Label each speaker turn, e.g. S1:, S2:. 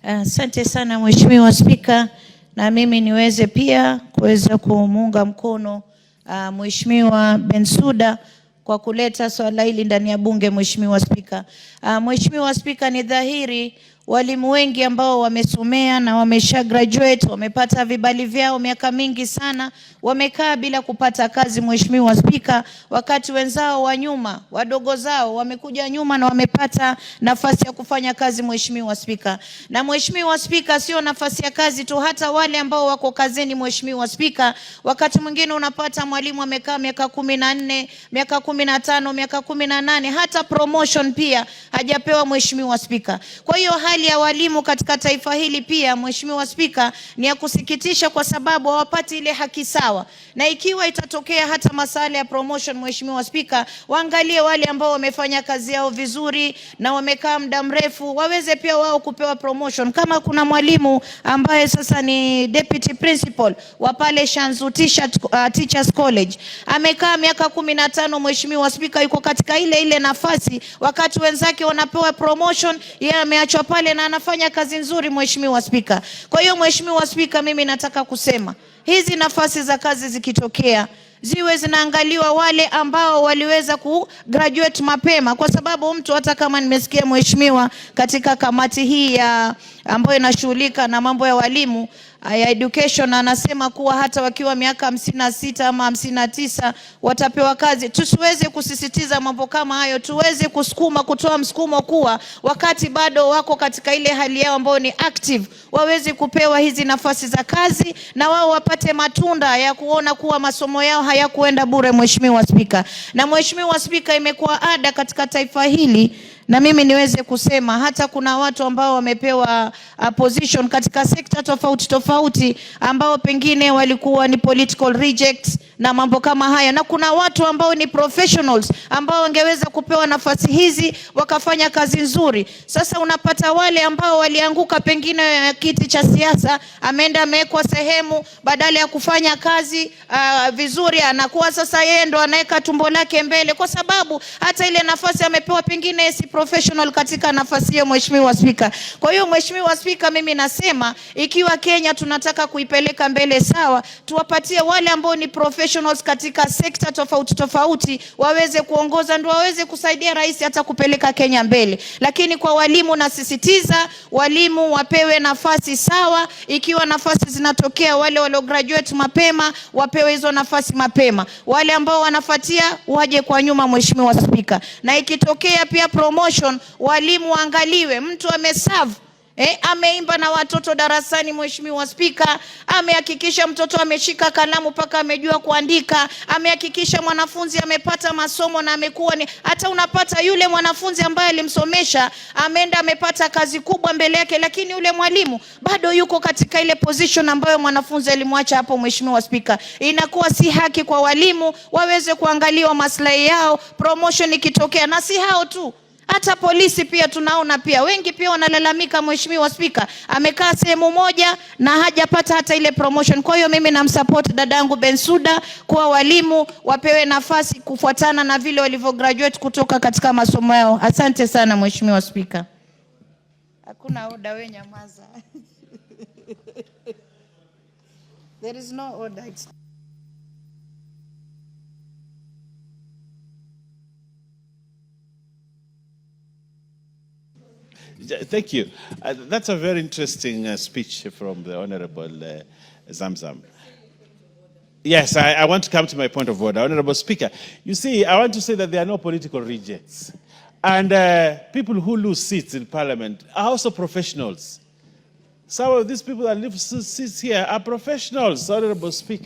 S1: Asante sana Mheshimiwa Spika, na mimi niweze pia kuweza kumuunga mkono Mheshimiwa Bensouda kwa kuleta swala hili ndani ya bunge. Mheshimiwa Spika, Mheshimiwa Spika, ni dhahiri walimu wengi ambao wamesomea na wamesha graduate, wamepata vibali vyao miaka mingi sana, wamekaa bila kupata kazi Mheshimiwa Spika, wakati wenzao wa nyuma, wadogo zao wamekuja nyuma na wamepata nafasi ya kufanya kazi Mheshimiwa Spika. Na Mheshimiwa Spika, sio nafasi ya kazi tu, hata wale ambao wako kazini Mheshimiwa Spika, wakati mwingine unapata mwalimu amekaa miaka 14, miaka 15, miaka 18, hata promotion pia hajapewa Mheshimiwa Spika. Kwa hiyo hali ya walimu katika taifa hili pia Mheshimiwa Spika ni ya kusikitisha, kwa sababu hawapati ile haki sawa. Na ikiwa itatokea hata masala ya promotion Mheshimiwa Spika, waangalie wale ambao wamefanya kazi yao vizuri na wamekaa muda mrefu, waweze pia wao kupewa promotion. Kama kuna mwalimu ambaye sasa ni deputy principal wa pale Shanzu Teachers College, amekaa miaka 15 Mheshimiwa Spika, yuko katika ile nafasi, wakati wenzake wanapewa promotion, yeye ameachwa pale na anafanya kazi nzuri Mheshimiwa Spika. Kwa hiyo Mheshimiwa Spika, mimi nataka kusema hizi nafasi za kazi zikitokea, ziwe zinaangaliwa wale ambao waliweza kugraduate mapema, kwa sababu mtu, hata kama nimesikia Mheshimiwa katika kamati hii ya ambayo inashughulika na mambo ya walimu ya education, anasema kuwa hata wakiwa miaka 56 ama 59 watapewa kazi. Tusiweze kusisitiza mambo kama hayo, tuweze kutoa msukumo kuwa wakati bado wako katika ile hali yao ambayo ni active, waweze kupewa hizi nafasi za kazi na wao wapate matunda ya kuona kuwa masomo yao hayakuenda bure Mheshimiwa Spika. Na Mheshimiwa Spika, imekuwa ada katika taifa hili, na mimi niweze kusema hata kuna watu ambao wamepewa position katika sekta tofauti ambao pengine walikuwa ni political rejects na mambo kama haya, na kuna watu ambao ni professionals ambao wangeweza kupewa nafasi hizi wakafanya kazi nzuri. Sasa unapata wale ambao walianguka pengine kiti cha siasa, ameenda amewekwa sehemu, badala ya kufanya kazi vizuri, anakuwa sasa yeye ndo anaweka tumbo lake mbele, kwa sababu hata ile nafasi amepewa pengine si professional katika nafasi hiyo Mheshimiwa Spika. Kwa hiyo Mheshimiwa Spika, mimi nasema ikiwa Kenya tunataka kuipeleka mbele sawa, tuwapatie wale ambao ni professionals katika sekta tofauti waweze kuongoza, ndio waweze kusaidia rais hata kupeleka Kenya mbele. Lakini kwa walimu nasisitiza, walimu wapewe nafasi sawa. Ikiwa nafasi zinatokea, wale walio graduate mapema wapewe hizo nafasi mapema, wale ambao wanafuatia waje kwa nyuma Mheshimiwa Spika. Na ikitokea pia promotion, walimu waangaliwe, mtu ameserve ameimba na watoto darasani Mheshimiwa Spika, amehakikisha mtoto ameshika kalamu paka amejua kuandika, amehakikisha mwanafunzi amepata masomo na amekuwa ni, hata unapata yule mwanafunzi ambaye alimsomesha ameenda amepata kazi kubwa mbele yake, lakini yule mwalimu bado yuko katika ile position ambayo mwanafunzi alimwacha hapo Mheshimiwa Spika. Inakuwa si haki kwa walimu, waweze kuangaliwa maslahi yao promotion ikitokea. Na si hao tu, hata polisi pia tunaona pia wengi pia wanalalamika Mheshimiwa Spika, amekaa sehemu moja na hajapata hata ile promotion. Kwa hiyo mimi namsupport dadangu Bensouda kwa walimu wapewe nafasi kufuatana na vile walivyo graduate kutoka katika masomo yao. Asante sana Mheshimiwa Spika. Hakuna oda, wewe nyamaza. There is no order.
S2: Thank you. That's a very interesting speech from the Honorable Zamzam. Yes, I want to come to my point of order. Honorable Speaker, you see, I want to say that there are no political rejects. And people who lose seats in Parliament are also professionals. Some of these people that lose seats here are professionals, Honorable Speaker.